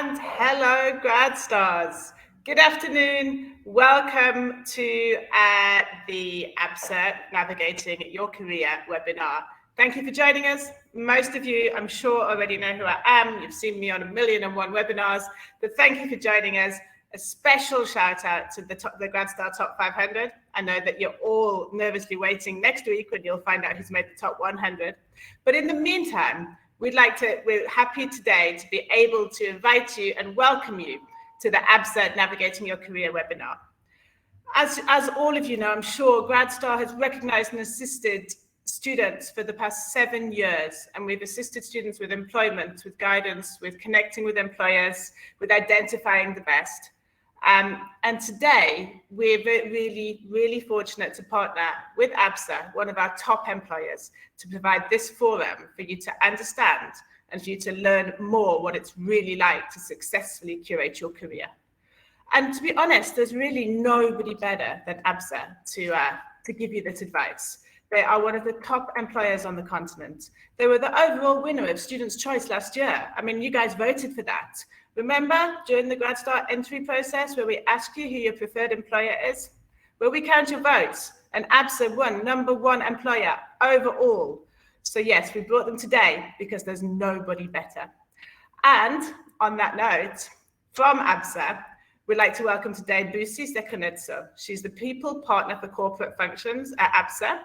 and hello, grad stars. Good afternoon. Welcome to the Absa Navigating Your Career webinar. Thank you for joining us. Most of you, I'm sure, already know who I am. You've seen me on 1,000,001 webinars, but thank you for joining us. A special shout out to the Grad Star Top 500. I know that you're all nervously waiting next week when you'll find out who's made the top 100. But in the meantime, we're happy today to be able to invite you and welcome you to the Absa Navigating Your Career webinar. As all of you know, I'm sure GradStar has recognized and assisted students for the past 7 years, and we've assisted students with employment, with guidance, with connecting with employers, with identifying the best. And today, we're really, really fortunate to partner with Absa, one of our top employers, to provide this forum for you to understand and for you to learn more what it's really like to successfully curate your career. And to be honest, there's really nobody better than Absa to give you this advice. They are one of the top employers on the continent. They were the overall winner of Students' Choice last year. I mean, you guys voted for that. Remember during the GradStar entry process where we ask you who your preferred employer is? Well, we count your votes, and Absa won #1 employer overall. So yes, we brought them today because there's nobody better. And on that note, from Absa, we'd like to welcome today Busie Sekgonetso. She's the People Partner for Corporate Functions at Absa.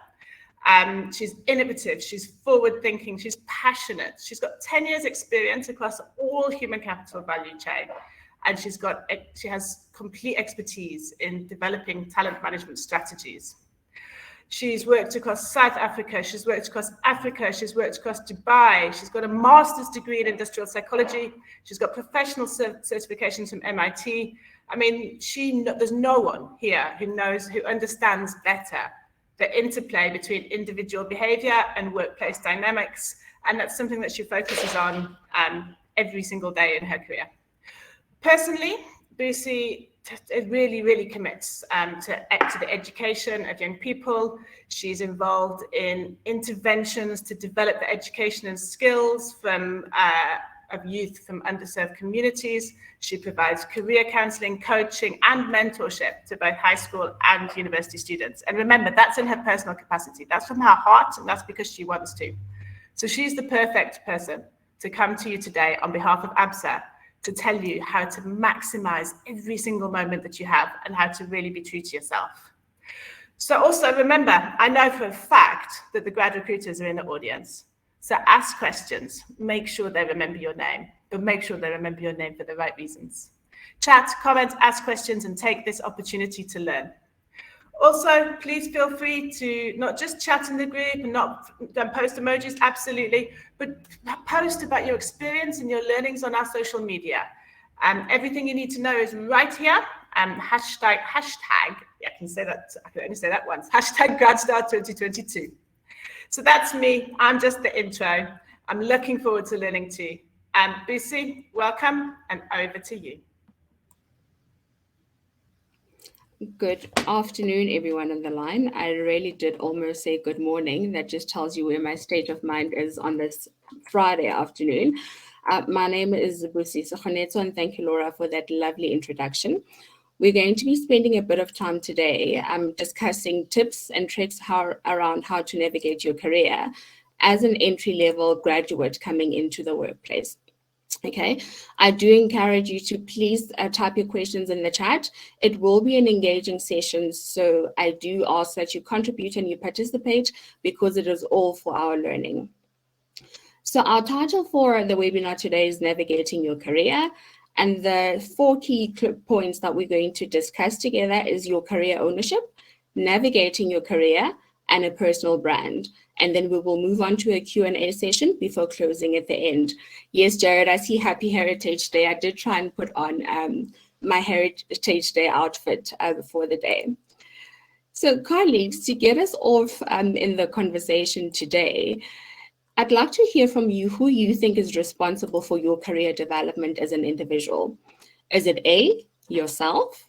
She's innovative, she's forward-thinking, she's passionate. She's got 10 years experience across all human capital value chain. And she has complete expertise in developing talent management strategies. She's worked across South Africa, she's worked across Africa, she's worked across Dubai. She's got a master's degree in industrial psychology. She's got professional certifications from MIT. I mean, there's no one here who understands better the interplay between individual behavior and workplace dynamics. And that's something that she focuses on every single day in her career. Personally, Busie really, really commits to the education of young people. She's involved in interventions to develop the education and skills of youth from underserved communities. She provides career counseling, coaching, and mentorship to both high school and university students. And remember, that's in her personal capacity. That's from her heart, and that's because she wants to. So she's the perfect person to come to you today on behalf of Absa to tell you how to maximize every single moment that you have and how to really be true to yourself. So also remember, I know for a fact that the grad recruiters are in the audience. So ask questions, make sure they remember your name, but make sure they remember your name for the right reasons. Chat, comment, ask questions, and take this opportunity to learn. Also, please feel free to not just chat in the group and not post emojis, absolutely, but post about your experience and your learnings on our social media. Everything you need to know is right here. Hashtag, I can only say that once, hashtag GradStar2022. So that's me. I'm just the intro. I'm looking forward to learning too. Busie, welcome, and over to you. Good afternoon, everyone on the line. I really did almost say good morning. That just tells you where my state of mind is on this Friday afternoon. My name is Busie Sekgonetso, and thank you, Laura, for that lovely introduction. We're going to be spending a bit of time today discussing tips and tricks around how to navigate your career as an entry-level graduate coming into the workplace. Okay, I do encourage you to please type your questions in the chat. It will be an engaging session, so I do ask that you contribute and you participate because it is all for our learning. So our title for the webinar today is Navigating Your Career. And the 4 key points that we're going to discuss together is your career ownership, navigating your career, and a personal brand. And then we will move on to a Q&A session before closing at the end. Yes, Jared, I see Happy Heritage Day. I did try and put on my Heritage Day outfit for the day. So colleagues, to get us off in the conversation today, I'd like to hear from you who you think is responsible for your career development as an individual. Is it A, yourself?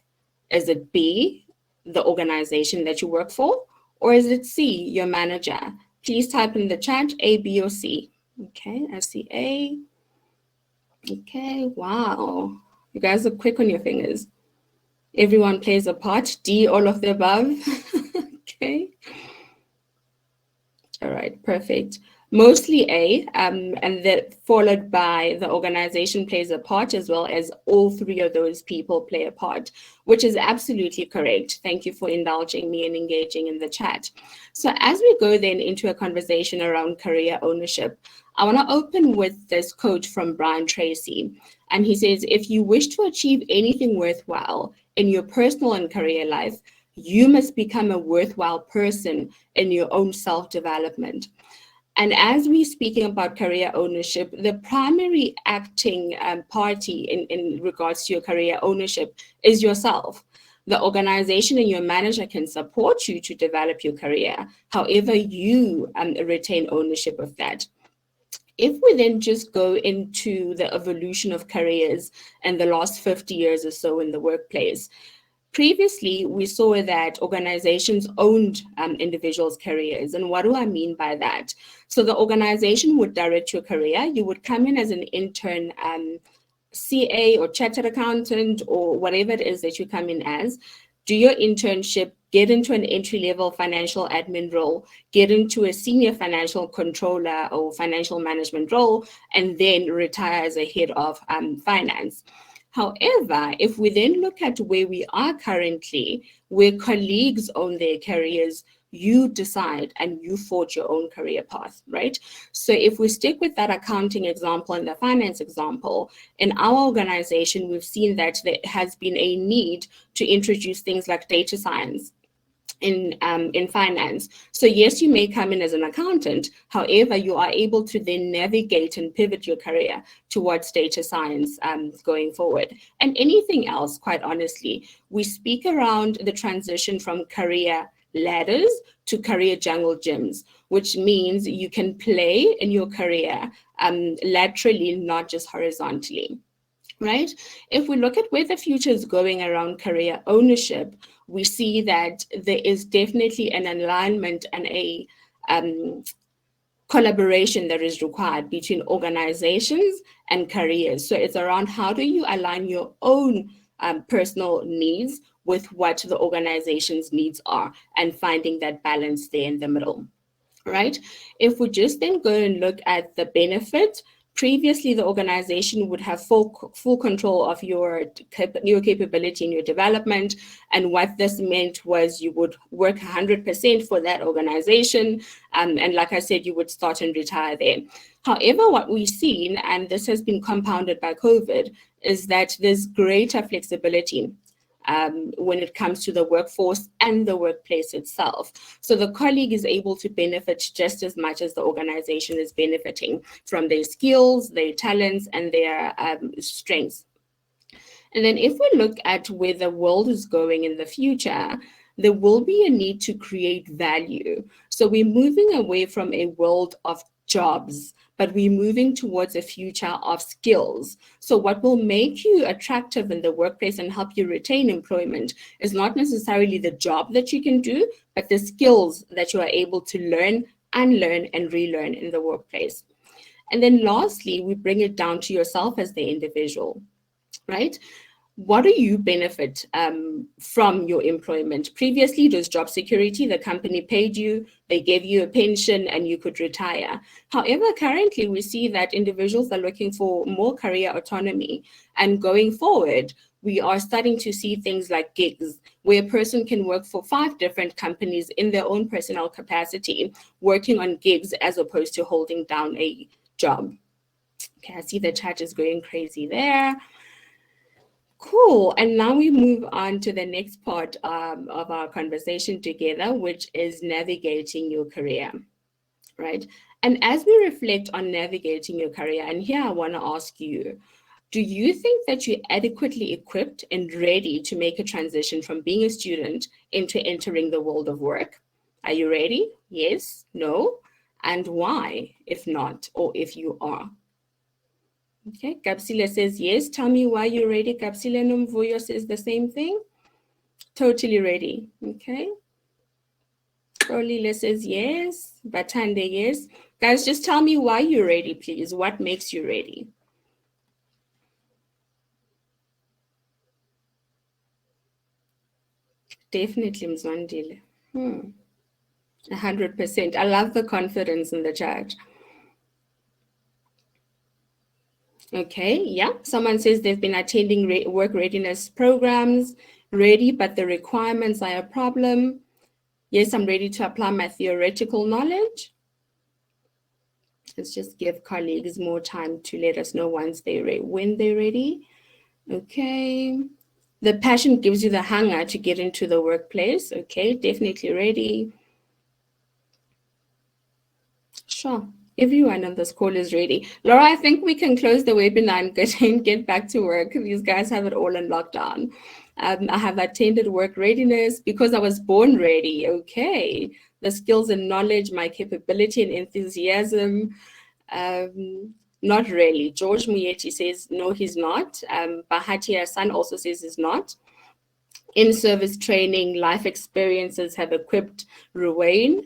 Is it B, the organization that you work for? Or is it C, your manager? Please type in the chat A, B, or C. Okay, I see A. Okay, wow. You guys are quick on your fingers. Everyone plays a part. D, all of the above. Okay. All right, perfect. Mostly A, and that followed by the organization plays a part, as well as all three of those people play a part, which is absolutely correct. Thank you for indulging me and engaging in the chat. So as we go then into a conversation around career ownership, I want to open with this quote from Brian Tracy. And he says, if you wish to achieve anything worthwhile in your personal and career life, you must become a worthwhile person in your own self-development. And as we're speaking about career ownership, the primary acting party in regards to your career ownership is yourself. The organization and your manager can support you to develop your career. However, you retain ownership of that. If we then just go into the evolution of careers in the last 50 years or so in the workplace, previously, we saw that organizations owned individuals' careers. And what do I mean by that? So the organization would direct your career. You would come in as an intern CA or chartered accountant or whatever it is that you come in as, do your internship, get into an entry-level financial admin role, get into a senior financial controller or financial management role, and then retire as a head of finance. However, if we then look at where we are currently, where colleagues own their careers, you decide and you forge your own career path, right? So if we stick with that accounting example and the finance example, in our organization, we've seen that there has been a need to introduce things like data science in finance. So yes, you may come in as an accountant. However, you are able to then navigate and pivot your career towards data science going forward. And anything else, quite honestly, we speak around the transition from career ladders to career jungle gyms, which means you can play in your career laterally, not just horizontally. Right? If we look at where the future is going around career ownership, we see that there is definitely an alignment and a collaboration that is required between organizations and careers. So it's around how do you align your own personal needs with what the organization's needs are and finding that balance there in the middle. Right? If we just then go and look at the benefit, previously the organization would have full control of your capability and your development. And what this meant was you would work 100% for that organization. And like I said, you would start and retire there. However, what we've seen, and this has been compounded by COVID, is that there's greater flexibility when it comes to the workforce and the workplace itself. So the colleague is able to benefit just as much as the organization is benefiting from their skills, their talents, and their strengths. And then if we look at where the world is going in the future, there will be a need to create value. So we're moving away from a world of jobs, but we're moving towards a future of skills. So what will make you attractive in the workplace and help you retain employment is not necessarily the job that you can do, but the skills that you are able to learn, unlearn, and relearn in the workplace. And then lastly, we bring it down to yourself as the individual, right? What do you benefit from your employment? Previously, it was job security. The company paid you, they gave you a pension, and you could retire. However, currently, we see that individuals are looking for more career autonomy. And going forward, we are starting to see things like gigs, where a person can work for 5 different companies in their own personal capacity, working on gigs as opposed to holding down a job. Okay, I see the chat is going crazy there. Cool. And now we move on to the next part of our conversation together, which is navigating your career, right? And as we reflect on navigating your career, and here I want to ask you, do you think that you're adequately equipped and ready to make a transition from being a student into entering the world of work? Are you ready? Yes? No? And why, if not, or if you are? Okay, Kapsila says yes. Tell me why you're ready. Kapsila Nomvuyo says the same thing. Totally ready. Okay. Rolila says yes. Batande, yes. Guys, just tell me why you're ready, please. What makes you ready? Definitely, Mzwandile. 100%. I love the confidence in the chat. Okay, yeah. Someone says they've been attending work readiness programs, ready, but the requirements are a problem. Yes, I'm ready to apply my theoretical knowledge. Let's just give colleagues more time to let us know once when they're ready. Okay. The passion gives you the hunger to get into the workplace. Okay, definitely ready. Sure. Everyone on this call is ready. Laura, I think we can close the webinar and get back to work. These guys have it all in lockdown. I have attended work readiness because I was born ready. Okay. The skills and knowledge, my capability and enthusiasm. Not really. George Muyeti says, no, he's not. Bahati Hassan also says he's not. In-service training, life experiences have equipped Ruwain.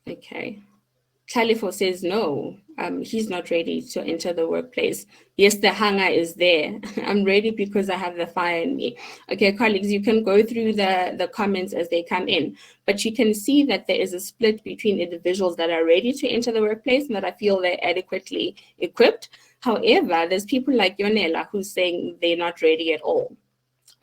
Okay. Califo says no, he's not ready to enter the workplace. Yes, the hunger is there. I'm ready because I have the fire in me. Okay, colleagues, you can go through the comments as they come in, but you can see that there is a split between individuals that are ready to enter the workplace and that I feel they're adequately equipped. However, there's people like Yonela who's saying they're not ready at all.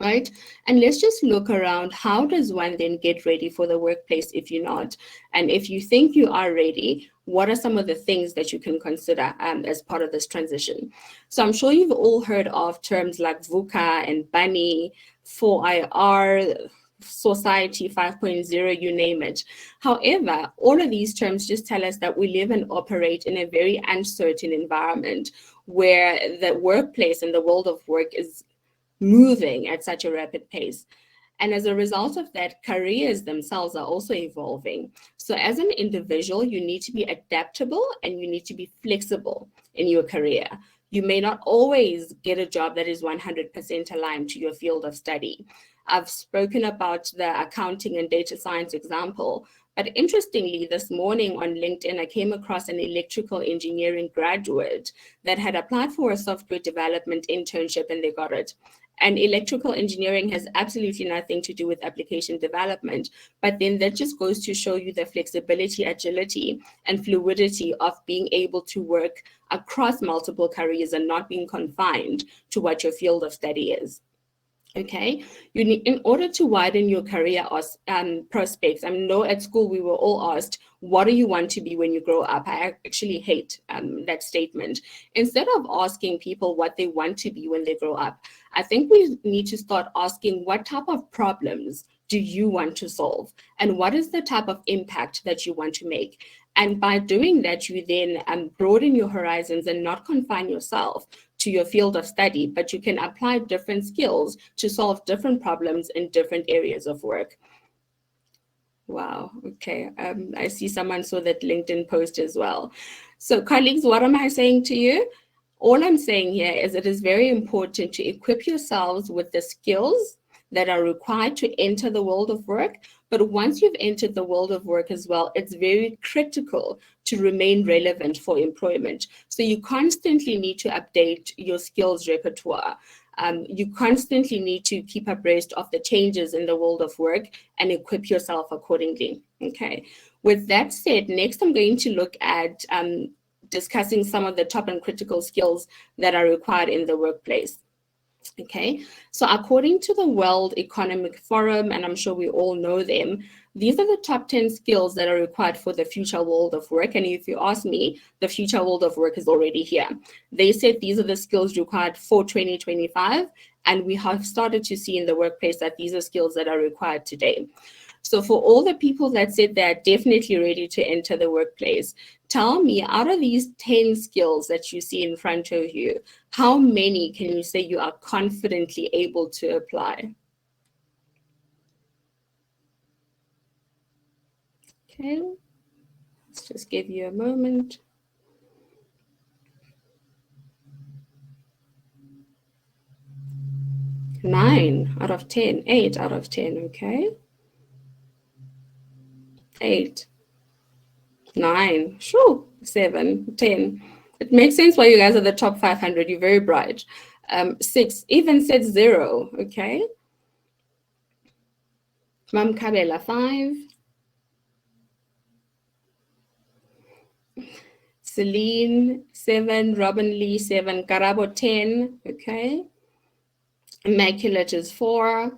Right? And let's just look around. How does one then get ready for the workplace if you're not? And if you think you are ready, what are some of the things that you can consider as part of this transition? So I'm sure you've all heard of terms like VUCA and BUNNY, 4IR, Society 5.0, you name it. However, all of these terms just tell us that we live and operate in a very uncertain environment where the workplace and the world of work is moving at such a rapid pace. And as a result of that, careers themselves are also evolving. So as an individual, you need to be adaptable and you need to be flexible in your career. You may not always get a job that is 100% aligned to your field of study. I've spoken about the accounting and data science example, but interestingly, this morning on LinkedIn, I came across an electrical engineering graduate that had applied for a software development internship and they got it. And electrical engineering has absolutely nothing to do with application development, but then that just goes to show you the flexibility, agility, and fluidity of being able to work across multiple careers and not being confined to what your field of study is. Okay, you need, in order to widen your career prospects. I know at school we were all asked, what do you want to be when you grow up? I actually hate that statement. Instead of asking people what they want to be when they grow up, I think we need to start asking, what type of problems do you want to solve? And what is the type of impact that you want to make? And by doing that, you then broaden your horizons and not confine yourself to your field of study, but you can apply different skills to solve different problems in different areas of work. Wow, okay. I see someone saw that LinkedIn post as well. So colleagues, what am I saying to you? All I'm saying here is it is very important to equip yourselves with the skills that are required to enter the world of work. But once you've entered the world of work as well, it's very critical to remain relevant for employment. So you constantly need to update your skills repertoire. You constantly need to keep abreast of the changes in the world of work and equip yourself accordingly. Okay. With that said, next I'm going to look at discussing some of the top and critical skills that are required in the workplace. Okay, so according to the World Economic Forum, and I'm sure we all know them, these are the top 10 skills that are required for the future world of work. And if you ask me, the future world of work is already here. They said these are the skills required for 2025, and we have started to see in the workplace that these are skills that are required today. So for all the people that said they're definitely ready to enter the workplace, tell me, out of these 10 skills that you see in front of you, how many can you say you are confidently able to apply? Okay, let's just give you a moment. Nine out of 10, 8 out of 10, okay? 8, 9, sure, 7, 10. It makes sense why you guys are the top 500. You're very bright. 6 even said 0, okay? Mam Kabela, 5. Celine, 7. Robin Lee, 7. Karabo, 10. Okay. Immaculate is 4.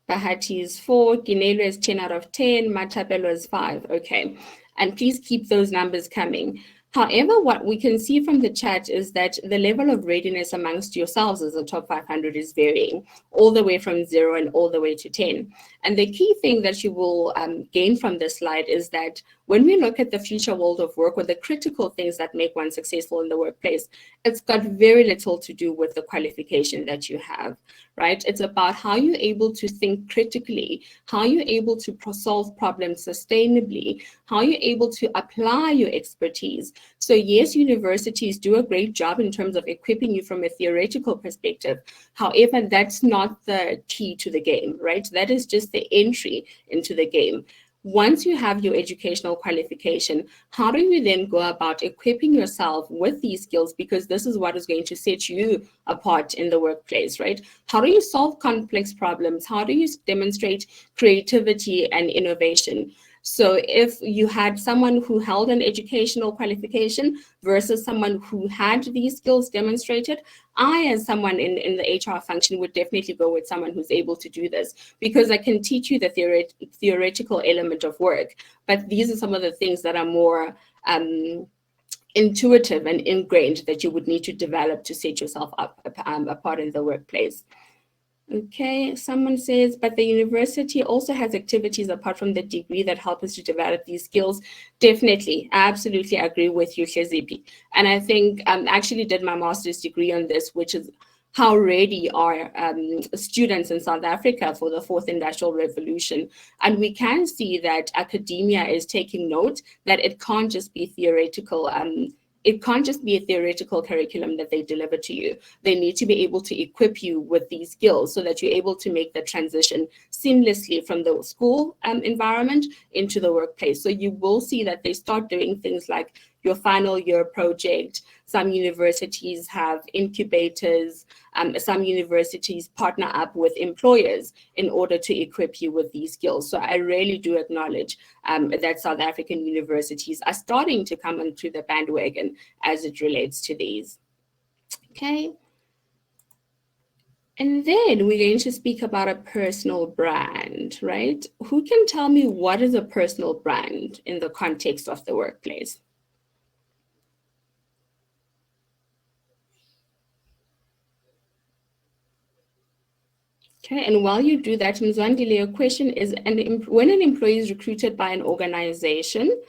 Bahati is 4. Ginelo is 10 out of 10. Matapelo is 5. Okay. And please keep those numbers coming. However, what we can see from the chat is that the level of readiness amongst yourselves as the top 500 is varying, all the way from 0 and all the way to 10. And the key thing that you will gain from this slide is that when we look at the future world of work, or the critical things that make one successful in the workplace, it's got very little to do with the qualification that you have, right? It's about how you're able to think critically, how you're able to solve problems sustainably, how you're able to apply your expertise. So yes, universities do a great job in terms of equipping you from a theoretical perspective. However, that's not the key to the game, right? That is just the entry into the game. Once you have your educational qualification, how do you then go about equipping yourself with these skills? Because this is what is going to set you apart in the workplace, right? How do you solve complex problems? How do you demonstrate creativity and innovation? So if you had someone who held an educational qualification versus someone who had these skills demonstrated, I, as someone in the HR function, would definitely go with someone who's able to do this, because I can teach you the theoretical element of work, but these are some of the things that are more intuitive and ingrained that you would need to develop to set yourself up apart in the workplace. Okay, someone says, but the university also has activities apart from the degree that help us to develop these skills. Definitely, I absolutely agree with you, Shezipi. And I think I actually did my master's degree on this, which is how ready are students in South Africa for the fourth industrial revolution. And we can see that academia is taking note that it can't just be theoretical. It can't just be a theoretical curriculum that they deliver to you. They need to be able to equip you with these skills so that you're able to make the transition seamlessly from the school environment into the workplace. So you will see that they start doing things like your final year project. Some universities have incubators. Some universities partner up with employers in order to equip you with these skills. So I really do acknowledge that South African universities are starting to come onto the bandwagon as it relates to these. Okay. And then we're going to speak about a personal brand, right? Who can tell me what is a personal brand in the context of the workplace? Okay, and while you do that, Mzwandile, your question is, when an employee is recruited by an organization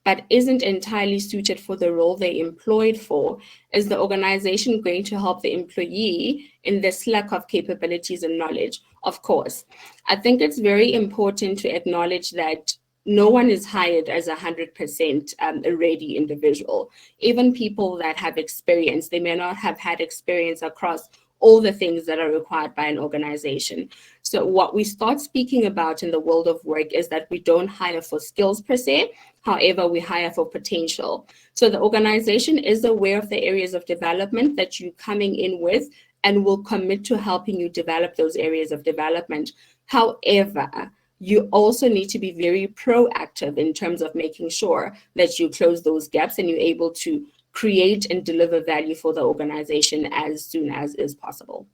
but isn't entirely suited for the role they're employed for, is the organization going to help the employee in this lack of capabilities and knowledge? Of course. I think it's very important to acknowledge that no one is hired as 100% a ready individual. Even people that have experience, they may not have had experience across all the things that are required by an organization. So what we start speaking about in the world of work is that we don't hire for skills per se. However, we hire for potential. So the organization is aware of the areas of development that you're coming in with and will commit to helping you develop those areas of development. However, you also need to be very proactive in terms of making sure that you close those gaps and you're able to create and deliver value for the organization as soon as is possible.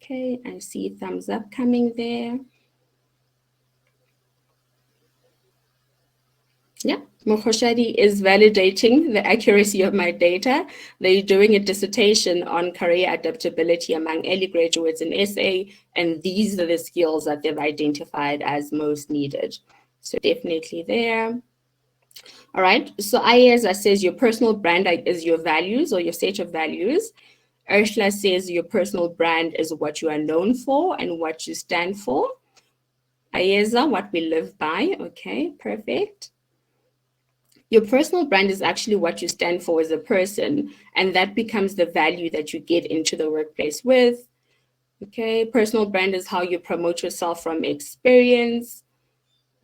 Okay, I see thumbs up coming there. Yeah, Mokhoshadi is validating the accuracy of my data. They're doing a dissertation on career adaptability among early graduates in SA, and these are the skills that they've identified as most needed. So definitely there. All right, so Ayeza says your personal brand is your values or your set of values. Ursula says your personal brand is what you are known for and what you stand for. Ayeza, what we live by. Okay, perfect. Your personal brand is actually what you stand for as a person, and that becomes the value that you get into the workplace with. Okay, personal brand is how you promote yourself from experience.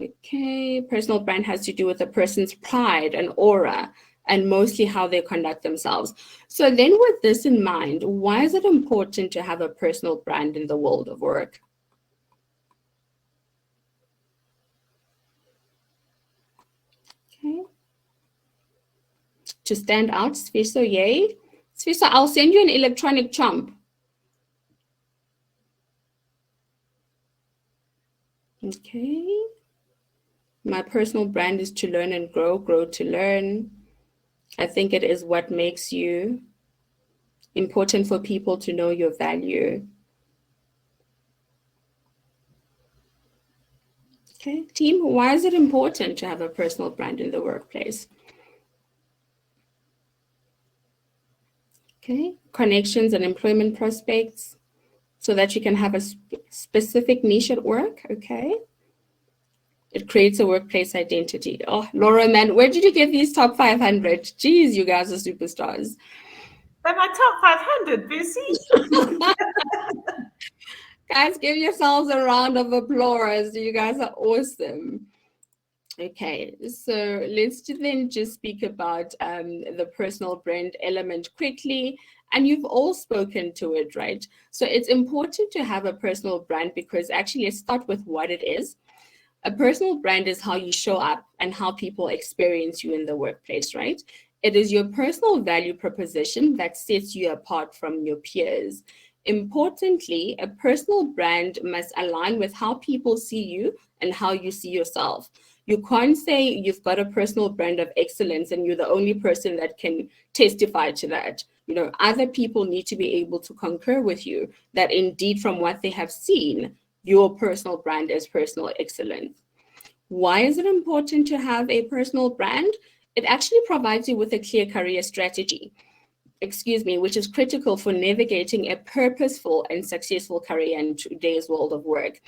Okay, personal brand has to do with a person's pride and aura and mostly how they conduct themselves. So then with this in mind, why is it important to have a personal brand in the world of work? Okay. To stand out, Sfiso, yay. Sfiso, I'll send you an electronic chomp. Okay. My personal brand is to learn and grow, grow to learn. I think it is what makes you important for people to know your value. Okay, team, why is it important to have a personal brand in the workplace? Okay, connections and employment prospects so that you can have a specific niche at work. Okay. It creates a workplace identity. Oh, Laura, man, where did you get these top 500? Jeez, you guys are superstars. They're my top 500, Busie. Guys, give yourselves a round of applause. You guys are awesome. Okay, so let's then just speak about the personal brand element quickly. And you've all spoken to it, right? So it's important to have a personal brand because actually, let's start with what it is. A personal brand is how you show up and how people experience you in the workplace, right? It is your personal value proposition that sets you apart from your peers. Importantly, a personal brand must align with how people see you and how you see yourself. You can't say you've got a personal brand of excellence and you're the only person that can testify to that. You know, other people need to be able to concur with you that indeed, from what they have seen, your personal brand is personal excellence. Why is it important to have a personal brand? It actually provides you with a clear career strategy, which is critical for navigating a purposeful and successful career in today's world of work.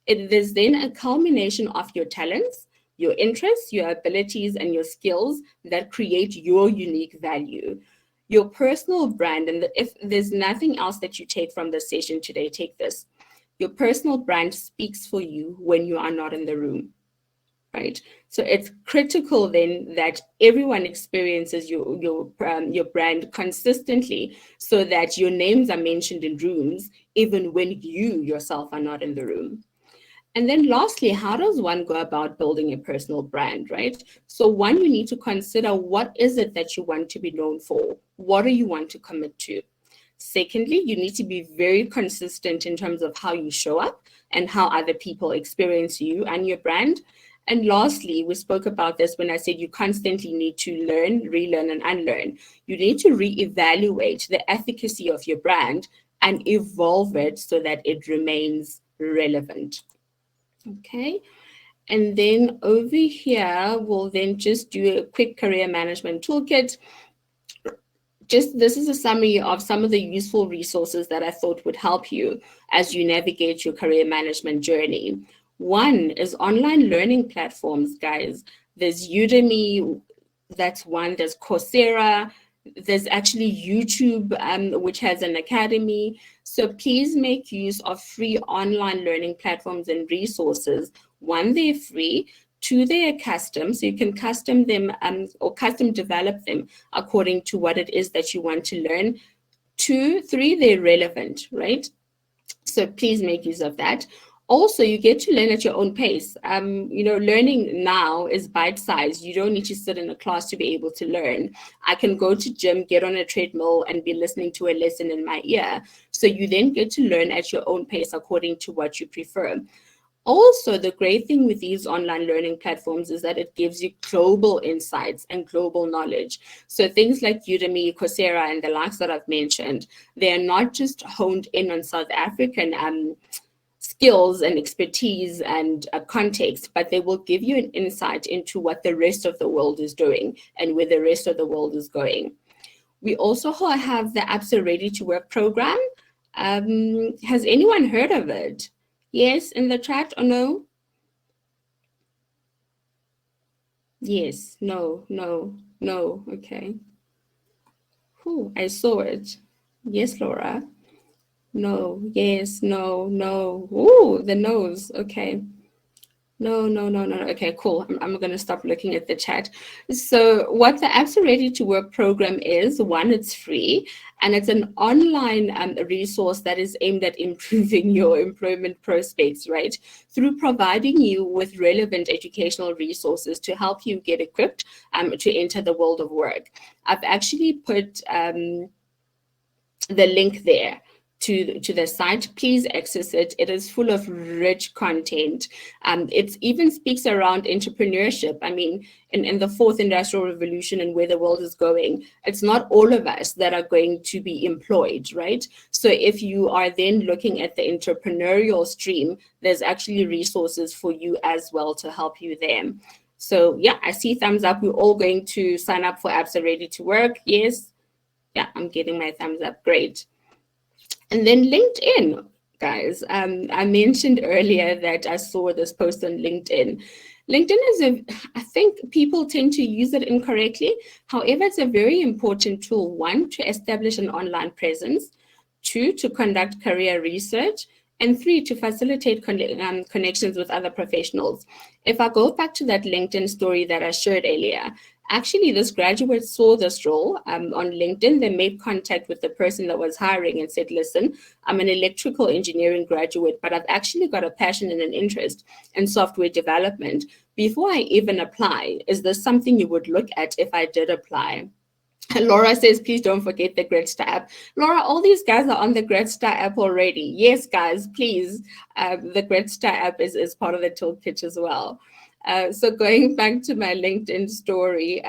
It is then a culmination of your talents, your interests, your abilities, and your skills that create your unique value. Your personal brand, and if there's nothing else that you take from this session today, take this. Your personal brand speaks for you when you are not in the room, right? So it's critical then that everyone experiences your brand consistently so that your names are mentioned in rooms even when you yourself are not in the room. And then lastly, how does one go about building a personal brand, right? So one, you need to consider what is it that you want to be known for? What do you want to commit to? Secondly, you need to be very consistent in terms of how you show up and how other people experience you and your brand. And lastly, we spoke about this when I said you constantly need to learn, relearn, and unlearn. You need to reevaluate the efficacy of your brand and evolve it so that it remains relevant. Okay. And then over here, we'll then just do a quick career management toolkit. Just this is a summary of some of the useful resources that I thought would help you as you navigate your career management journey. One is online learning platforms, guys. There's Udemy, that's one. There's Coursera. There's actually YouTube, which has an academy. So please make use of free online learning platforms and resources. One, they're free. Two, they are custom, so you can custom them or custom develop them according to what it is that you want to learn. Two, three, they're relevant, right? So please make use of that. Also, you get to learn at your own pace. Learning now is bite-sized. You don't need to sit in a class to be able to learn. I can go to gym, get on a treadmill, and be listening to a lesson in my ear. So you then get to learn at your own pace according to what you prefer. Also, the great thing with these online learning platforms is that it gives you global insights and global knowledge. So things like Udemy, Coursera, and the likes that I've mentioned, they are not just honed in on South African skills and expertise and context, but they will give you an insight into what the rest of the world is doing and where the rest of the world is going. We also have the Absa Ready to Work program. Has anyone heard of it? Yes, in the chat or no? Yes, no, no, no. Okay. Whew, I saw it. Yes, Laura. No, yes, no, no. Ooh, the nose. Okay. No. Okay, cool. I'm going to stop looking at the chat. So what the Absa Ready to Work program is, one, it's free, and it's an online resource that is aimed at improving your employment prospects, right? Through providing you with relevant educational resources to help you get equipped to enter the world of work. I've actually put the link there to the site. Please access it. It is full of rich content. It even speaks around entrepreneurship. I mean, in the fourth industrial revolution and where the world is going, it's not all of us that are going to be employed, right? So if you are then looking at the entrepreneurial stream, there's actually resources for you as well to help you there. So yeah, I see thumbs up. We're all going to sign up for Absa Ready to Work. Yes. Yeah, I'm getting my thumbs up. Great. And then LinkedIn, guys. I mentioned earlier that I saw this post on LinkedIn. LinkedIn I think people tend to use it incorrectly. However, it's a very important tool, one, to establish an online presence, two, to conduct career research, and three, to facilitate connections with other professionals. If I go back to that LinkedIn story that I shared earlier, actually, this graduate saw this role on LinkedIn. They made contact with the person that was hiring and said, listen, I'm an electrical engineering graduate, but I've actually got a passion and an interest in software development. Before I even apply, is this something you would look at if I did apply? Laura says, please don't forget the GridStar app. Laura, all these guys are on the GridStar app already. Yes, guys, please. The GridStar app is part of the toolkit as well. So going back to my LinkedIn story,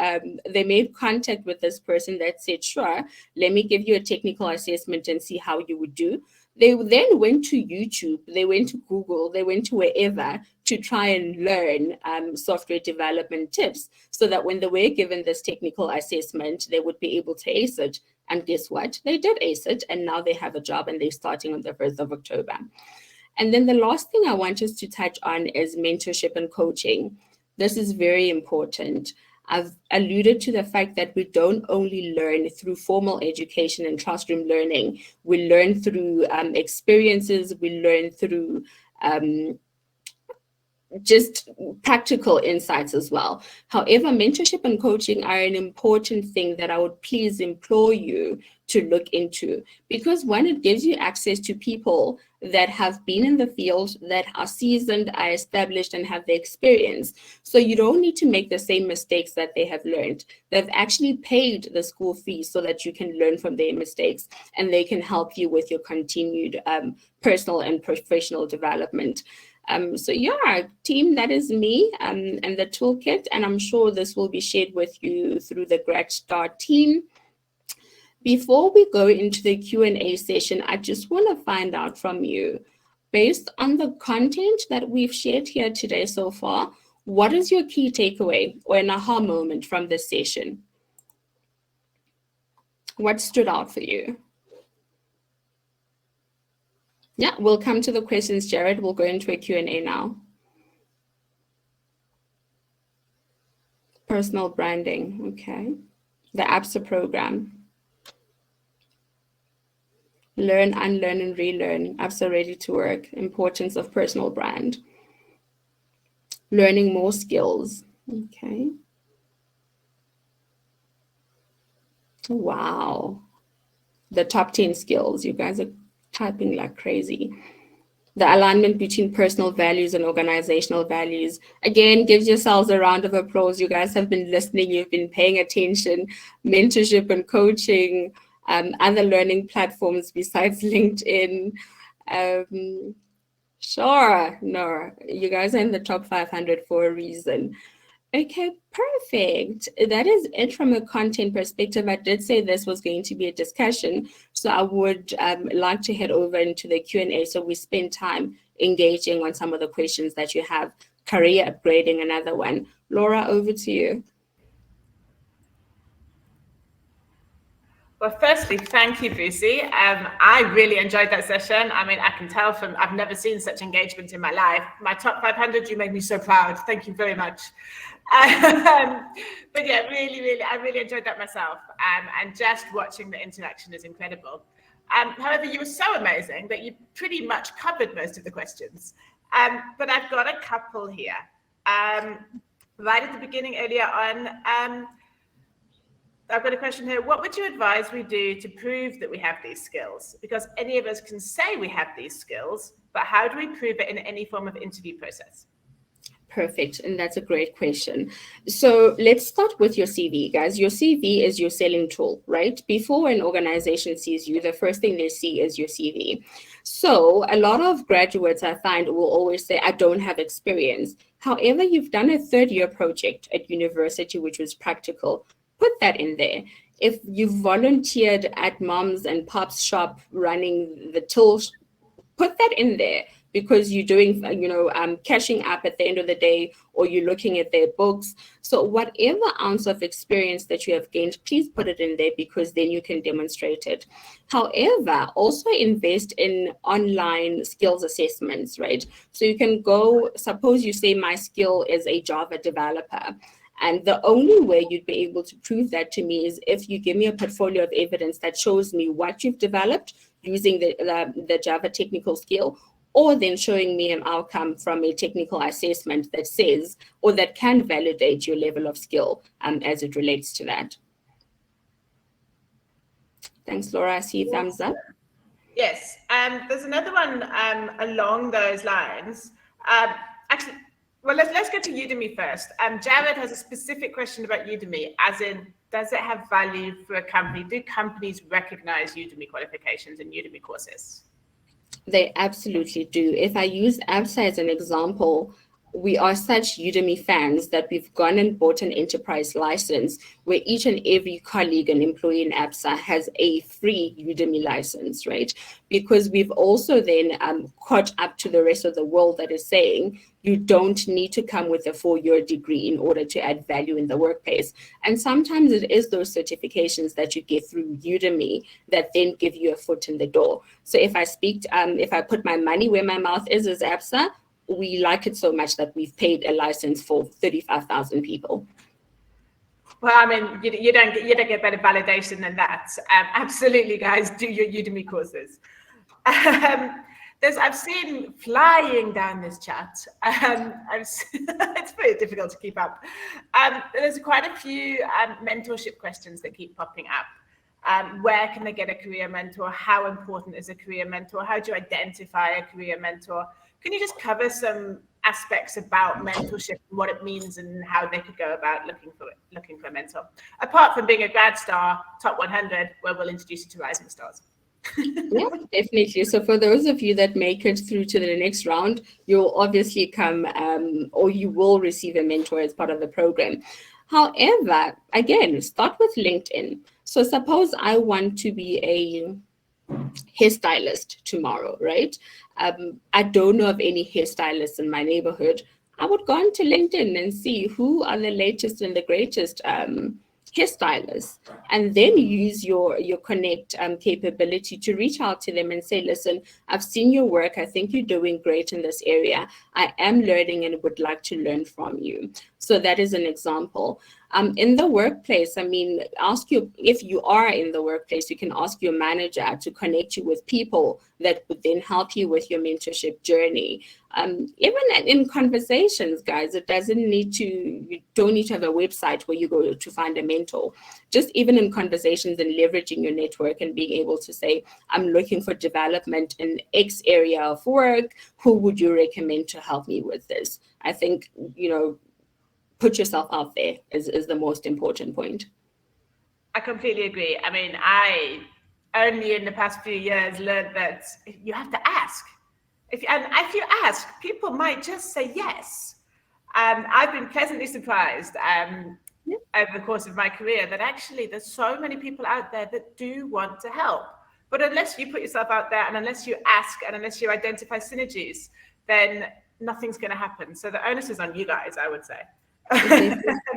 they made contact with this person that said, sure, let me give you a technical assessment and see how you would do. They then went to YouTube, they went to Google, they went to wherever to try and learn software development tips so that when they were given this technical assessment, they would be able to ace it. And guess what? They did ace it, and now they have a job and they're starting on the 1st of October. And then the last thing I want us to touch on is mentorship and coaching. This is very important. I've alluded to the fact that we don't only learn through formal education and classroom learning. We learn through experiences, we learn through just practical insights as well. However, mentorship and coaching are an important thing that I would please implore you to look into, because one, it gives you access to people that have been in the field, that are seasoned, are established, and have the experience. So you don't need to make the same mistakes that they have learned. They've actually paid the school fees so that you can learn from their mistakes, and they can help you with your continued personal and professional development. So yeah, team, that is me and the toolkit, and I'm sure this will be shared with you through the GridStar team. Before we go into the Q&A session, I just want to find out from you, based on the content that we've shared here today so far, what is your key takeaway or an aha moment from this session? What stood out for you? Yeah, we'll come to the questions, Jared. We'll go into a Q&A now. Personal branding, okay. The Absa program. Learn, unlearn, and relearn. Absa Ready to Work. Importance of personal brand. Learning more skills, okay. Wow. The top 10 skills. You guys are typing like crazy. The alignment between personal values and organizational values. Again, give yourselves a round of applause. You guys have been listening. You've been paying attention. Mentorship and coaching, other learning platforms besides LinkedIn. Sure. No, you guys are in the top 500 for a reason. Okay, perfect. That is it from a content perspective. I did say this was going to be a discussion, so I would like to head over into the Q&A so we spend time engaging on some of the questions that you have. Career upgrading, another one. Laura, over to you. Well, firstly, thank you, Busie. I really enjoyed that session. I mean, I can tell from, I've never seen such engagement in my life. My top 500, you made me so proud. Thank you very much. But yeah, I really enjoyed that myself. And just watching the interaction is incredible. However, you were so amazing that you pretty much covered most of the questions. But I've got a couple here. Right at the beginning, earlier on, I've got a question here. What would you advise we do to prove that we have these skills? Because any of us can say we have these skills, but how do we prove it in any form of interview process? Perfect. And that's a great question. So let's start with your CV, guys. Your CV is your selling tool, right? Before an organization sees you, the first thing they see is your CV. So a lot of graduates I find will always say, I don't have experience. However, you've done a third-year project at university, which was practical. Put that in there. If you've volunteered at mom's and pop's shop running the till, put that in there, because you're doing, cashing up at the end of the day, or you're looking at their books. So whatever ounce of experience that you have gained, please put it in there, because then you can demonstrate it. However, also invest in online skills assessments, right? So you can go, suppose you say my skill is a Java developer. And the only way you'd be able to prove that to me is if you give me a portfolio of evidence that shows me what you've developed using the Java technical skill, or then showing me an outcome from a technical assessment that says, or that can validate your level of skill as it relates to that. Thanks, Laura. I see thumbs up. Yes, there's another one along those lines. Actually, well, let's go to Udemy first. Jared has a specific question about Udemy, as in, does it have value for a company? Do companies recognize Udemy qualifications and Udemy courses? They absolutely do. If I use Absa as an example, we are such Udemy fans that we've gone and bought an enterprise license where each and every colleague and employee in Absa has a free Udemy license, right? Because we've also then caught up to the rest of the world that is saying you don't need to come with a 4-year degree in order to add value in the workplace. And sometimes it is those certifications that you get through Udemy that then give you a foot in the door. So if I put my money where my mouth is Absa, we like it so much that we've paid a license for 35,000 people. Well, I mean, you don't get better validation than that. Absolutely, guys, do your Udemy courses. I've seen flying down this chat. It's very difficult to keep up. There's quite a few mentorship questions that keep popping up. Where can they get a career mentor? How important is a career mentor? How do you identify a career mentor? Can you just cover some aspects about mentorship and what it means and how they could go about looking for a mentor? Apart from being a grad star, top 100, where we'll introduce you to rising stars. Yeah, definitely. So for those of you that make it through to the next round, you'll obviously come or you will receive a mentor as part of the program. However, again, start with LinkedIn. So suppose I want to be a hairstylist tomorrow, right? I don't know of any hairstylists in my neighborhood. I would go onto LinkedIn and see who are the latest and the greatest hairstylists, and then use your connect capability to reach out to them and say, listen, I've seen your work. I think you're doing great in this area. I am learning and would like to learn from you. So that is an example. In the workplace, I mean, if you are in the workplace, you can ask your manager to connect you with people that would then help you with your mentorship journey. Even in conversations, guys, you don't need to have a website where you go to find a mentor. Just even in conversations and leveraging your network and being able to say, I'm looking for development in X area of work. Who would you recommend to help me with this? I think, put yourself out there is the most important point. I completely agree. I mean, I only in the past few years learned that you have to ask. If you ask, people might just say yes. I've been pleasantly surprised over the course of my career that actually there's so many people out there that do want to help. But unless you put yourself out there and unless you ask and unless you identify synergies, then nothing's going to happen. So the onus is on you guys, I would say. Okay.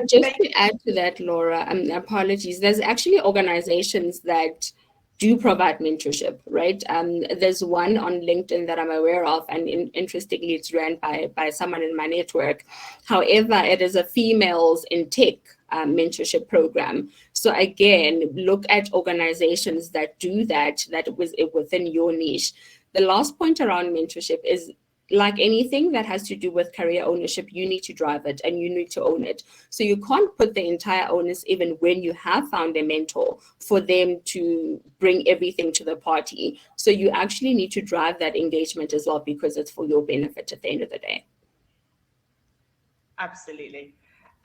Just to add to that, Laura, apologies. There's actually organizations that do provide mentorship, right? There's one on LinkedIn that I'm aware of, and interestingly, it's ran by someone in my network. However, it is a females in tech mentorship program. So again, look at organizations that do that was within your niche. The last point around mentorship is like anything that has to do with career ownership, you need to drive it and you need to own it. So you can't put the entire onus, even when you have found a mentor, for them to bring everything to the party. So you actually need to drive that engagement as well, because it's for your benefit at the end of the day. Absolutely.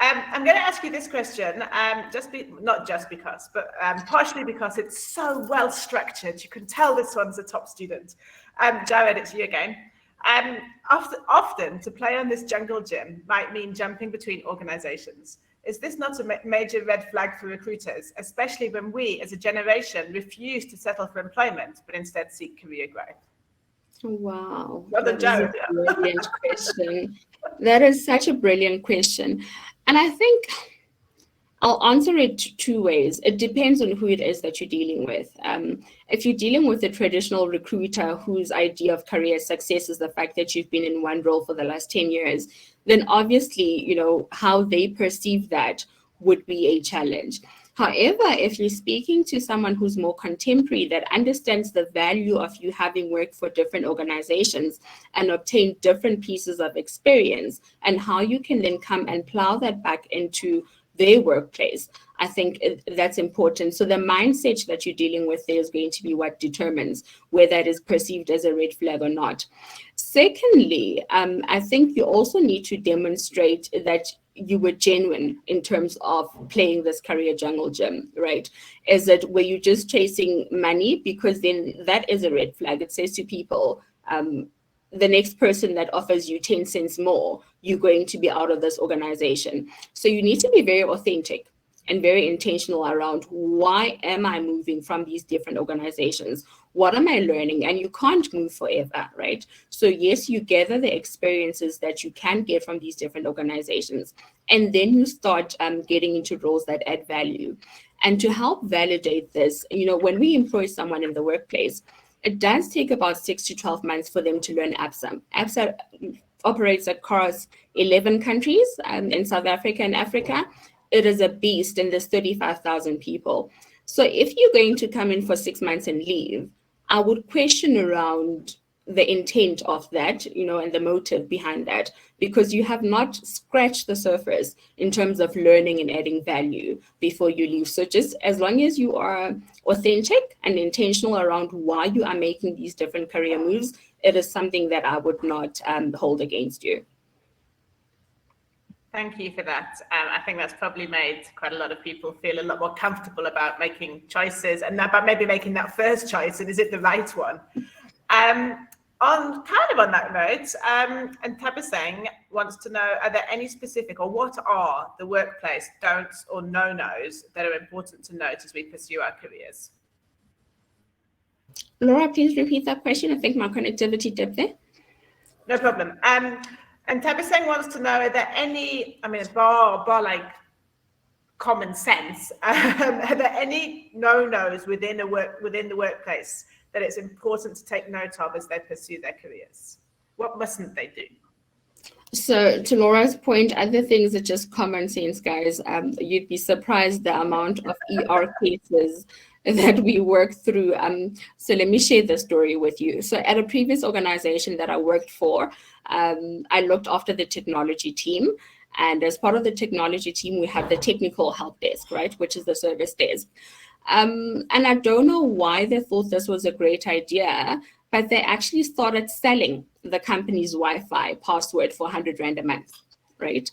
I'm going to ask you this question, not just because, but partially because it's so well structured. You can tell this one's a top student. Jared, it's you again. Often to play on this jungle gym might mean jumping between organizations. Is this not a major red flag for recruiters, especially when we as a generation refuse to settle for employment, but instead seek career growth? Wow, Well done, that is a Jared. brilliant question. That is such a brilliant question. And I think I'll answer it two ways. It depends on who it is that you're dealing with. If you're dealing with a traditional recruiter whose idea of career success is the fact that you've been in one role for the last 10 years, then obviously, how they perceive that would be a challenge. However, if you're speaking to someone who's more contemporary, that understands the value of you having worked for different organizations and obtained different pieces of experience, and how you can then come and plow that back into their workplace, I think that's important. So the mindset that you're dealing with there is going to be what determines whether that is perceived as a red flag or not. Secondly, I think you also need to demonstrate that you were genuine in terms of playing this career jungle gym, right? Is it, were you just chasing money? Because then that is a red flag. It says to people, the next person that offers you 10 cents more, you're going to be out of this organization. So you need to be very authentic and very intentional around, why am I moving from these different organizations? What am I learning? And you can't move forever, right? So yes, you gather the experiences that you can get from these different organizations, and then you start getting into roles that add value. And to help validate this, when we employ someone in the workplace, it does take about 6 to 12 months for them to learn Absa. Absa operates across 11 countries in South Africa and Africa. It is a beast, and there's 35,000 people. So if you're going to come in for 6 months and leave, I would question around the intent of that, and the motive behind that, because you have not scratched the surface in terms of learning and adding value before you leave. So just as long as you are authentic and intentional around why you are making these different career moves, it is something that I would not hold against you. Thank you for that. I think that's probably made quite a lot of people feel a lot more comfortable about making choices, and about maybe making that first choice, and is it the right one? On that note, and Tabaseng wants to know, are there any specific, or what are the workplace don'ts or no-nos that are important to note as we pursue our careers? Laura, please repeat that question. I think my connectivity dipped there. No problem. And Tabaseng wants to know, are there any, bar like common sense, are there any no-nos within the workplace that it's important to take note of as they pursue their careers? What mustn't they do? So to Laura's point, other things are just common sense, guys. You'd be surprised the amount of ER cases that we work through. So let me share the story with you. So at a previous organization that I worked for, I looked after the technology team. And as part of the technology team, we have the technical help desk, right, which is the service desk. And I don't know why they thought this was a great idea, but they actually started selling the company's Wi-Fi password for 100 Rand a month, right?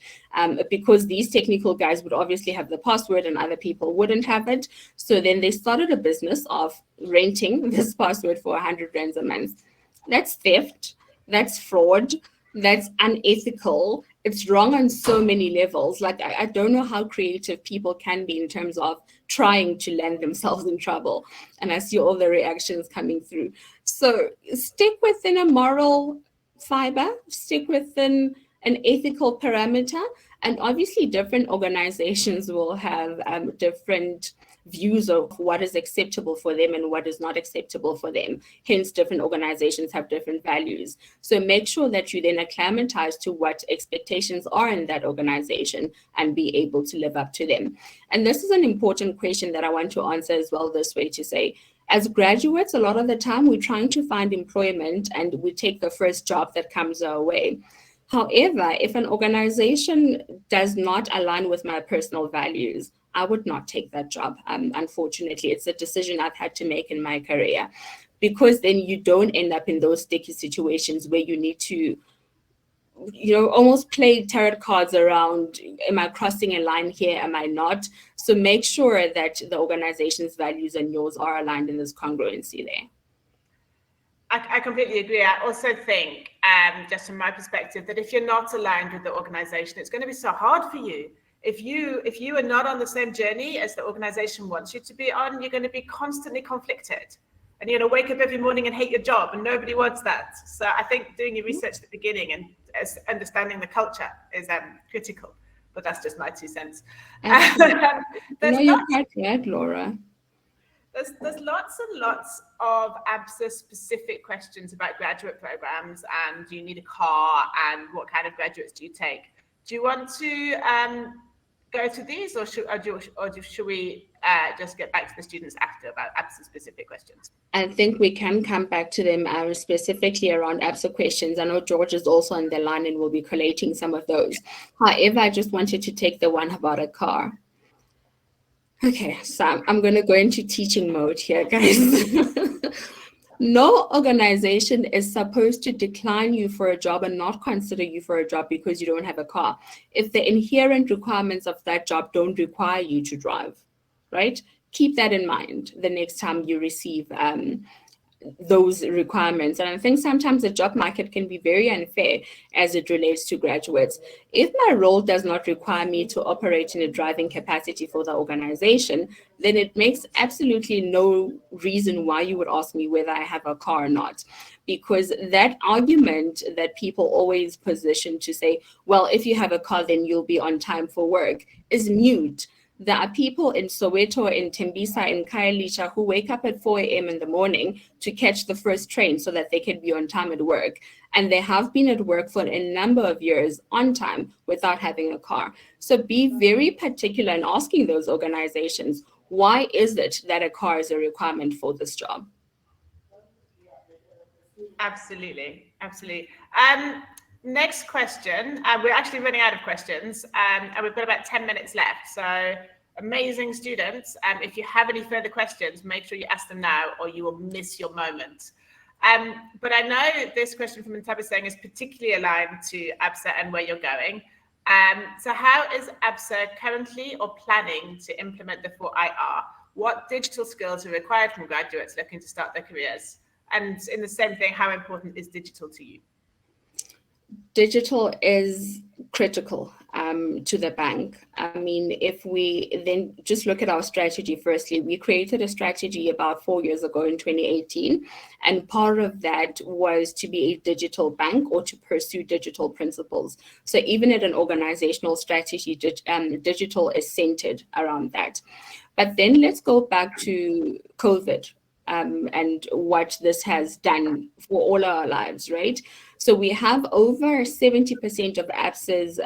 Because these technical guys would obviously have the password and other people wouldn't have it. So then they started a business of renting this password for 100 Rand a month. That's theft, that's fraud, that's unethical. It's wrong on so many levels. Like, I don't know how creative people can be in terms of trying to land themselves in trouble. And I see all the reactions coming through. So stick within a moral fiber, stick within an ethical parameter. And obviously different organizations will have different views of what is acceptable for them and what is not acceptable for them. Hence, different organizations have different values. So make sure that you then acclimatize to what expectations are in that organization and be able to live up to them. And this is an important question that I want to answer as well this way, to say, As graduates, a lot of the time we're trying to find employment and we take the first job that comes our way. However, if an organization does not align with my personal values, I would not take that job. Unfortunately, it's a decision I've had to make in my career, because then you don't end up in those sticky situations where you need to, almost play tarot cards around, am I crossing a line here, am I not? So make sure that the organization's values and yours are aligned in this congruency there. I completely agree. I also think, just from my perspective, that if you're not aligned with the organization, it's going to be so hard for you. If you are not on the same journey as the organization wants you to be on, you're going to be constantly conflicted. And you're going to wake up every morning and hate your job, and nobody wants that. So I think doing your research at the beginning and understanding the culture is critical. But that's just my 2 cents. You're quite right, Laura. There's lots and lots of Absa specific questions about graduate programs, and do you need a car, and what kind of graduates do you take? Do you want to go through these, or should we just get back to the students after about Absa specific questions? I think we can come back to them specifically around Absa questions. I know George is also on the line and will be collating some of those. However, I just wanted to take the one about a car. Okay, so I'm going to go into teaching mode here, guys. No organization is supposed to decline you for a job and not consider you for a job because you don't have a car, if the inherent requirements of that job don't require you to drive, right? Keep that in mind the next time you receive those requirements. And I think sometimes the job market can be very unfair as it relates to graduates. If my role does not require me to operate in a driving capacity for the organization, then it makes absolutely no reason why you would ask me whether I have a car or not. Because that argument that people always position to say, well, if you have a car, then you'll be on time for work, is mute. There are people in Soweto, in Tembisa, in Khayelitsha who wake up at 4 a.m. in the morning to catch the first train so that they can be on time at work. And they have been at work for a number of years on time without having a car. So be very particular in asking those organizations, why is it that a car is a requirement for this job? Absolutely. Next question. We're actually running out of questions, and we've got about 10 minutes left. So amazing students. If you have any further questions, make sure you ask them now or you will miss your moment. But I know this question from Ntabiseng is particularly aligned to Absa and where you're going. So how is Absa currently or planning to implement the 4IR? What digital skills are required from graduates looking to start their careers? And in the same thing, how important is digital to you? Digital is critical to the bank. I mean, if we then just look at our strategy, firstly, we created a strategy about 4 years ago in 2018. And part of that was to be a digital bank or to pursue digital principles. So even at an organizational strategy, digital is centered around that. But then let's go back to COVID. And what this has done for all our lives, right? So we have over 70% of Absa's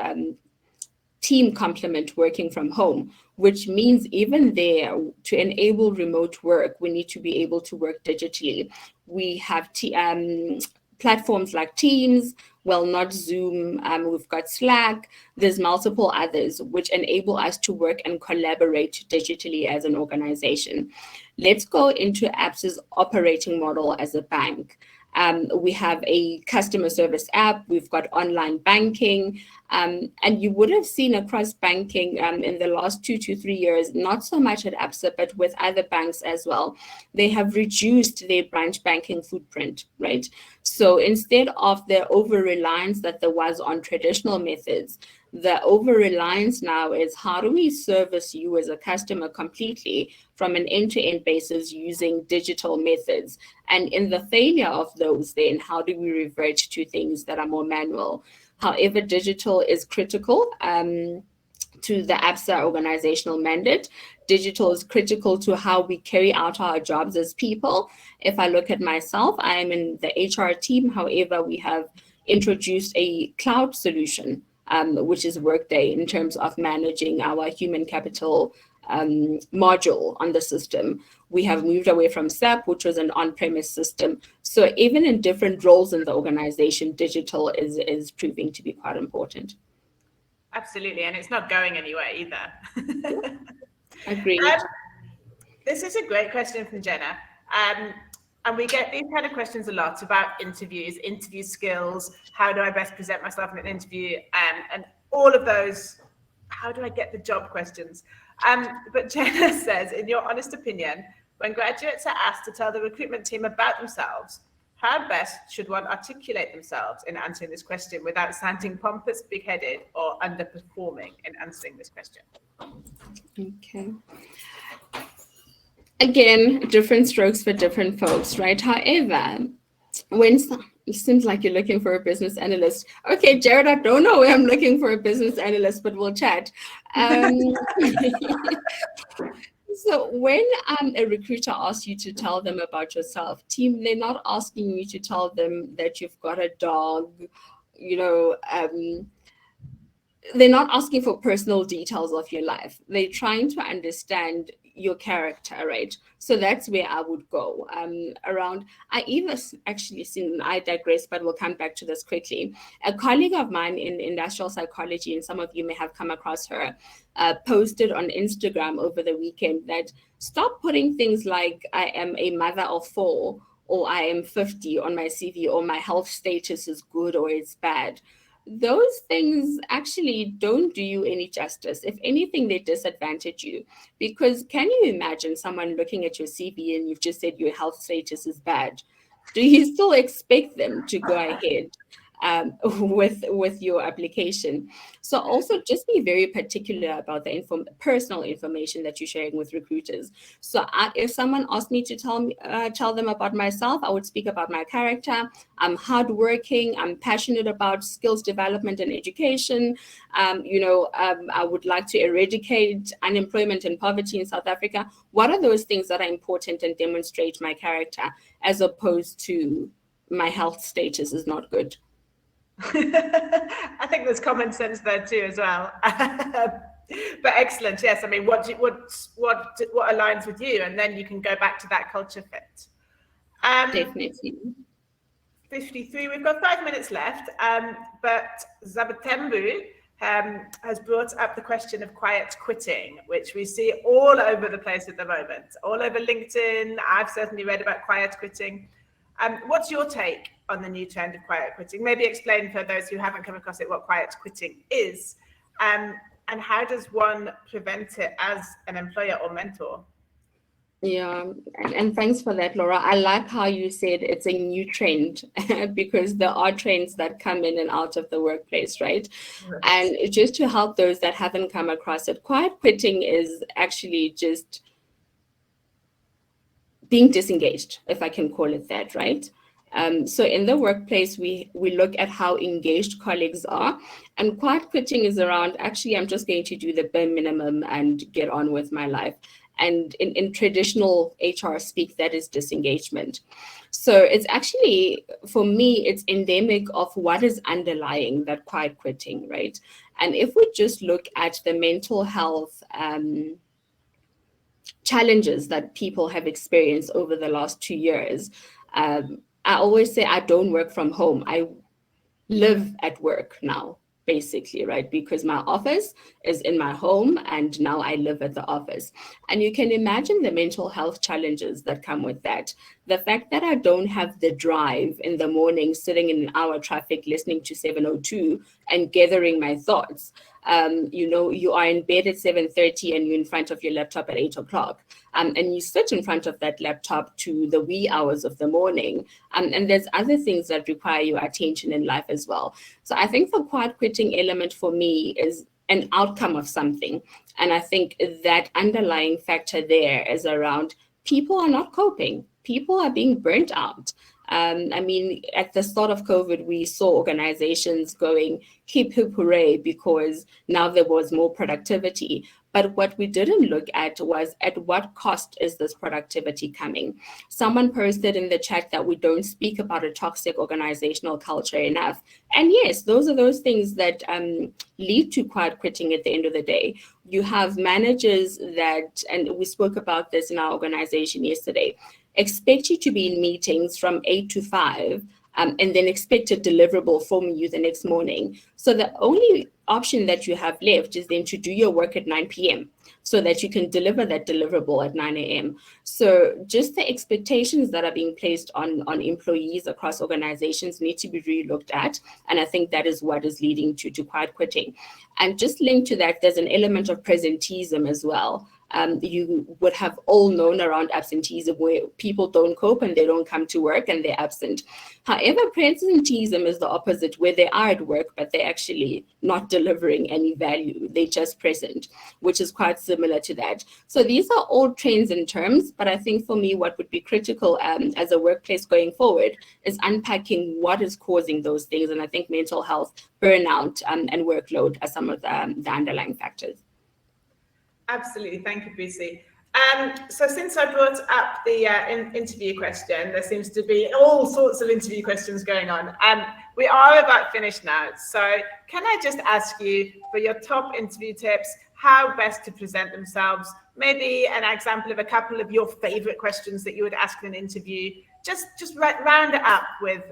team complement working from home, which means even there, to enable remote work, we need to be able to work digitally. We have platforms like Teams, well, not Zoom, we've got Slack, there's multiple others which enable us to work and collaborate digitally as an organization. Let's go into Absa's operating model as a bank. We have a customer service app, we've got online banking, and you would have seen across banking in the last 2 to 3 years, not so much at Absa, but with other banks as well, they have reduced their branch banking footprint, right? So instead of the over-reliance that there was on traditional methods, the over-reliance now is how do we service you as a customer completely from an end-to-end basis using digital methods? And in the failure of those, then how do we revert to things that are more manual? However, digital is critical to the Absa organizational mandate. Digital is critical to how we carry out our jobs as people. If I look at myself, I am in the HR team. However, we have introduced a cloud solution which is Workday, in terms of managing our human capital module on the system. We have moved away from SAP, which was an on-premise system. So even in different roles in the organization, digital is proving to be quite important. Absolutely, and it's not going anywhere either. Agreed. This is a great question from Jenna. And we get these kind of questions a lot about interviews, interview skills, how do I best present myself in an interview, and all of those, how do I get the job questions? But Jenna says, in your honest opinion, when graduates are asked to tell the recruitment team about themselves, how best should one articulate themselves in answering this question without sounding pompous, big-headed, or underperforming in answering this question? Okay. Again, different strokes for different folks, right? However, it seems like you're looking for a business analyst. Okay, Jared, I don't know where I'm looking for a business analyst, but we'll chat. So when a recruiter asks you to tell them about yourself, team, they're not asking you to tell them that you've got a dog, they're not asking for personal details of your life. They're trying to understand your character, right? So that's where I would go. I even actually seen, I digress, but we'll come back to this quickly. A colleague of mine in industrial psychology, and some of you may have come across her, posted on Instagram over the weekend that stop putting things like I am a mother of 4 or I am 50 on my CV, or my health status is good or it's bad. Those things actually don't do you any justice. If anything, they disadvantage you. Because can you imagine someone looking at your CV and you've just said your health status is bad? Do you still expect them to go ahead with your application? So also just be very particular about the personal information that you're sharing with recruiters. So if someone asked me to tell them about myself, I would speak about my character. I'm hardworking. I'm passionate about skills development and education. I would like to eradicate unemployment and poverty in South Africa. What are those things that are important and demonstrate my character, as opposed to my health status is not good? I think there's common sense there too as well. But excellent. Yes, I mean, what aligns with you, and then you can go back to that culture fit. Definitely. 53. We've got 5 minutes left, but Zabatembu has brought up the question of quiet quitting, which we see all over the place at the moment, all over LinkedIn. I've certainly read about quiet quitting. What's your take on the new trend of quiet quitting? Maybe explain for those who haven't come across it what quiet quitting is, and how does one prevent it as an employer or mentor? Yeah, and thanks for that, Laura. I like how you said it's a new trend because there are trends that come in and out of the workplace, right? And just to help those that haven't come across it, quiet quitting is actually just being disengaged, if I can call it that, right? So in the workplace, we look at how engaged colleagues are, and quiet quitting is around, actually, I'm just going to do the bare minimum and get on with my life. And in traditional HR speak, that is disengagement. So it's actually, for me, it's endemic of what is underlying that quiet quitting, right? And if we just look at the mental health challenges that people have experienced over the last 2 years, I always say I don't work from home. I live at work now, basically, right? Because my office is in my home and now I live at the office. And you can imagine the mental health challenges that come with that. The fact that I don't have the drive in the morning, sitting in our traffic, listening to 702 and gathering my thoughts. You are in bed at 7:30 and you're in front of your laptop at 8 o'clock. And you sit in front of that laptop to the wee hours of the morning. And there's other things that require your attention in life as well. So I think the quiet quitting element for me is an outcome of something. And I think that underlying factor there is around people are not coping. People are being burnt out. At the start of COVID, we saw organizations going hip, hip, hooray, because now there was more productivity. But what we didn't look at was at what cost is this productivity coming? Someone posted in the chat that we don't speak about a toxic organizational culture enough. And yes, those are those things that lead to quiet quitting at the end of the day. You have managers that, and we spoke about this in our organization yesterday, expect you to be in meetings from 8 to 5, and then expect a deliverable from you the next morning. So the only option that you have left is then to do your work at 9 p.m. so that you can deliver that deliverable at 9 a.m. So just the expectations that are being placed on employees across organizations need to be re-looked at. And I think that is what is leading to quiet quitting. And just linked to that, there's an element of presenteeism as well. You would have all known around absenteeism where people don't cope and they don't come to work and they're absent. However, presenteeism is the opposite, where they are at work, but they're actually not delivering any value. They're just present, which is quite similar to that. So these are all trends and terms, but I think for me, what would be critical as a workplace going forward is unpacking what is causing those things. And I think mental health, burnout, and workload are some of the underlying factors. Absolutely. Thank you, Busie. So since I brought up the interview question, there seems to be all sorts of interview questions going on. We are about finished now. So can I just ask you for your top interview tips, how best to present themselves, maybe an example of a couple of your favorite questions that you would ask in an interview, just round it up with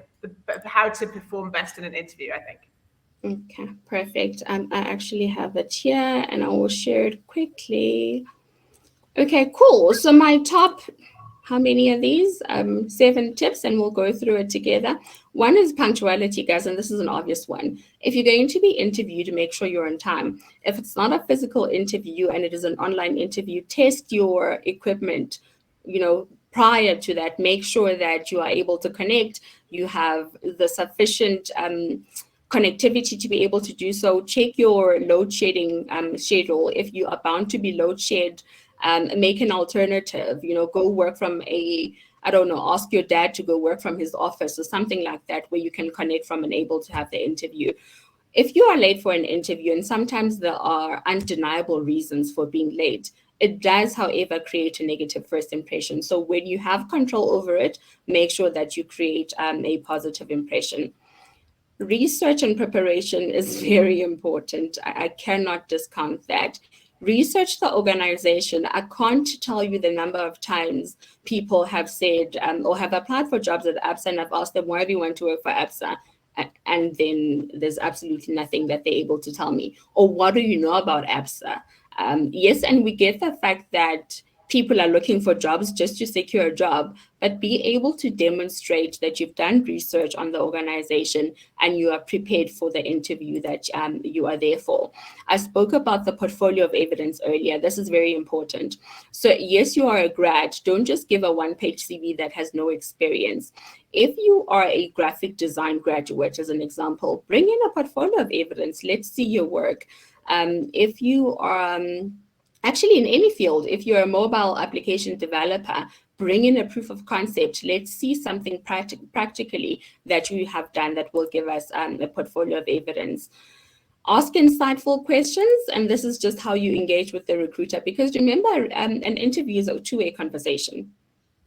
how to perform best in an interview, I think. Okay, perfect. I actually have it here and I will share it quickly. Okay, cool. So my top, how many are these? 7 tips, and we'll go through it together. One is punctuality, guys, and this is an obvious one. If you're going to be interviewed, make sure you're on time. If it's not a physical interview and it is an online interview, test your equipment, prior to that. Make sure that you are able to connect, you have the sufficient connectivity to be able to do so. Check your load shedding schedule. If you are bound to be load shed, make an alternative, go work from ask your dad to go work from his office or something like that, where you can connect from and able to have the interview. If you are late for an interview, and sometimes there are undeniable reasons for being late, it does, however, create a negative first impression. So when you have control over it, make sure that you create a positive impression. Research and preparation is very important. I cannot discount that. Research the organization. I can't tell you the number of times people have said or have applied for jobs at Absa, and I've asked them, why do you want to work for Absa? And then there's absolutely nothing that they're able to tell me. Or what do you know about Absa? Yes, and we get the fact that people are looking for jobs just to secure a job, but be able to demonstrate that you've done research on the organization and you are prepared for the interview that you are there for. I spoke about the portfolio of evidence earlier. This is very important. So yes, you are a grad. Don't just give a one-page CV that has no experience. If you are a graphic design graduate, as an example, bring in a portfolio of evidence. Let's see your work. If you are actually in any field, if you're a mobile application developer, bring in a proof of concept. Let's see something practically that you have done that will give us a portfolio of evidence. Ask insightful questions, and this is just how you engage with the recruiter, because remember, an interview is a two-way conversation.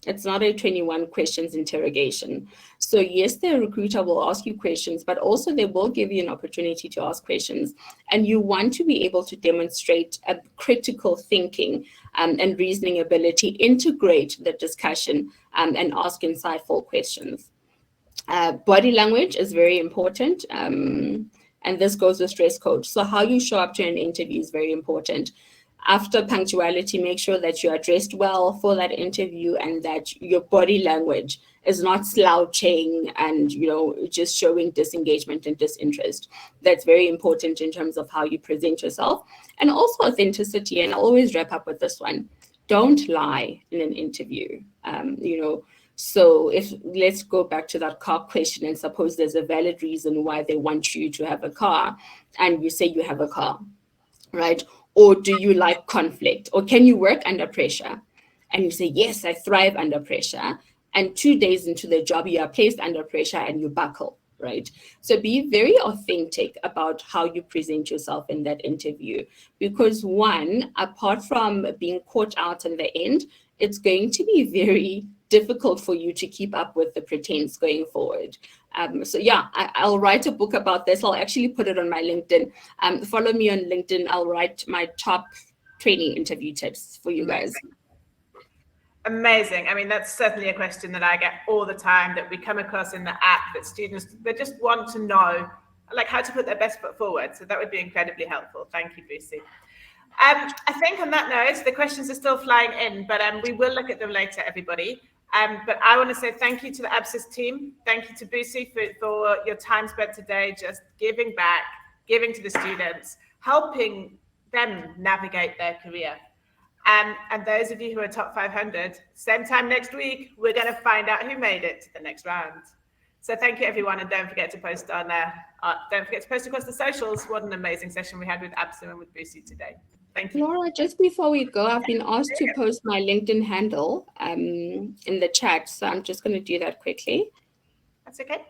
It's not a 21 questions interrogation. So yes, the recruiter will ask you questions, but also they will give you an opportunity to ask questions. And you want to be able to demonstrate a critical thinking and reasoning ability, integrate the discussion and ask insightful questions. Body language is very important. And this goes with dress code. So how you show up to an interview is very important. After punctuality, make sure that you are dressed well for that interview and that your body language is not slouching and, just showing disengagement and disinterest. That's very important in terms of how you present yourself. And also authenticity. And I always wrap up with this one. Don't lie in an interview. So let's go back to that car question, and suppose there's a valid reason why they want you to have a car and you say you have a car, right? Or do you like conflict? Or can you work under pressure? And you say, yes, I thrive under pressure. And 2 days into the job, you are placed under pressure and you buckle, right? So be very authentic about how you present yourself in that interview, because one, apart from being caught out in the end, it's going to be very difficult for you to keep up with the pretense going forward. So yeah, I'll write a book about this. I'll actually put it on my LinkedIn. Follow me on LinkedIn. I'll write my top training interview tips for you guys. Amazing. I mean, that's certainly a question that I get all the time, that we come across in the app, that students, they just want to know like how to put their best foot forward. So that would be incredibly helpful. Thank you, Busie. I think on that note, the questions are still flying in, but we will look at them later, everybody. But I want to say thank you to the Absa team. Thank you to Busie for your time spent today, just giving back, giving to the students, helping them navigate their career. And those of you who are top 500, same time next week, we're going to find out who made it to the next round. So thank you, everyone, and don't forget to post on don't forget to post across the socials. What an amazing session we had with Absa and with Busie today. Thank you. Laura, just before we go, I've been asked to post my LinkedIn handle in the chat, so I'm just going to do that quickly. That's okay.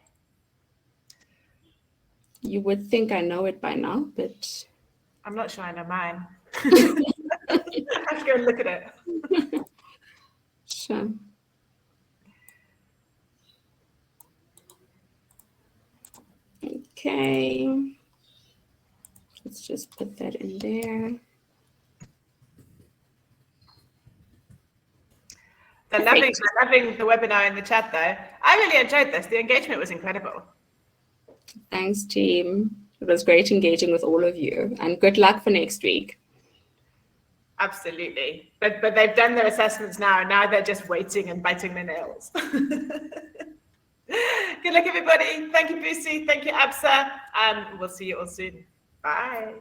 You would think I know it by now, but I'm not sure I know mine. I have to go and look at it. Sure. Okay. Let's just put that in there. They're loving the webinar in the chat, though. I really enjoyed this. The engagement was incredible. Thanks, team. It was great engaging with all of you, and good luck for next week. Absolutely. But they've done their assessments now, and now they're just waiting and biting their nails. Good luck, everybody. Thank you, Busie. Thank you, Absa. And we'll see you all soon. Bye.